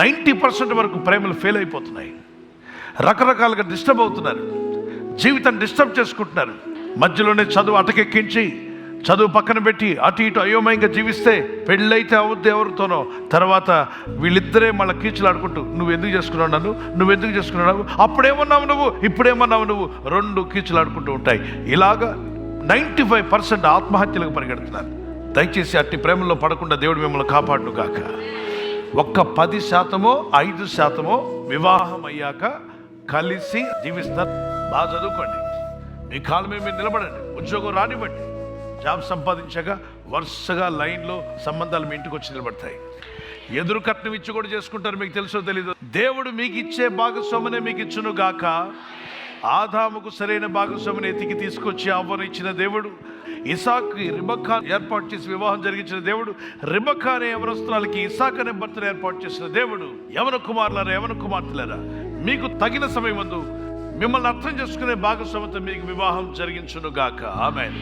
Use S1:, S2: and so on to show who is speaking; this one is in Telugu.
S1: 90% వరకు ప్రేమలు ఫెయిల్ అయిపోతున్నాయి. రకరకాలుగా డిస్టర్బ్ అవుతున్నారు, జీవితాన్ని డిస్టర్బ్ చేసుకుంటున్నారు. మధ్యలోనే చదువు అటకెక్కించి చదువు పక్కన పెట్టి అటు ఇటు అయోమయంగా జీవిస్తే పెళ్ళైతే అవుద్ది ఎవరితోనో, తర్వాత వీళ్ళిద్దరే మళ్ళీ కీచులాడుకుంటూ నువ్వు ఎందుకు చేసుకున్నావు నన్ను, నువ్వు ఎందుకు చేసుకున్నావు, అప్పుడేమన్నావు నువ్వు, ఇప్పుడేమన్నావు నువ్వు, రెండు కీచులాడుకుంటూ ఉంటాయి. ఇలాగా 95% ఆత్మహత్యలకు పరిగెడుతున్నారు. దయచేసి అట్టి ప్రేమలో పడకుండా దేవుడు మిమ్మల్ని కాపాడును గాక. ఒక్క 10%, 5% వివాహం అయ్యాక కలిసి జీవిస్తారు. బాగా చదువుకోండి, మీ కాళ్ళ మీద మీరు నిలబడండి, ఉద్యోగం రానివ్వండి, జాబ్ సంపాదించాక వరుసగా లైన్లో సంబంధాలు మీ ఇంటికి వచ్చి నిలబడతాయి. ఎదురు కట్నం ఇచ్చి కూడా చేసుకుంటారు, మీకు తెలుసో తెలీదు. దేవుడు మీకు ఇచ్చే భాగస్వామినే మీకు ఇచ్చును గాక. ఆదాముకు సరైన భాగస్వామిని ఎతికి తీసుకొచ్చి అవ్వను ఇచ్చిన దేవుడు, ఇసాక్కి రిబకా ఏర్పాటు చేసి వివాహం జరిగించిన దేవుడు, రిబకా అనే యవనస్తురాలకి ఇసాక్ అనే భర్తను ఏర్పాటు చేసిన దేవుడు. యవన కుమారులారా, యవన కుమార్తెలారా, మీకు తగిన సమయం ముందు మిమ్మల్ని అర్థం చేసుకునే భాగస్వామితో మీకు వివాహం జరిగించును గాక. ఆమేన్.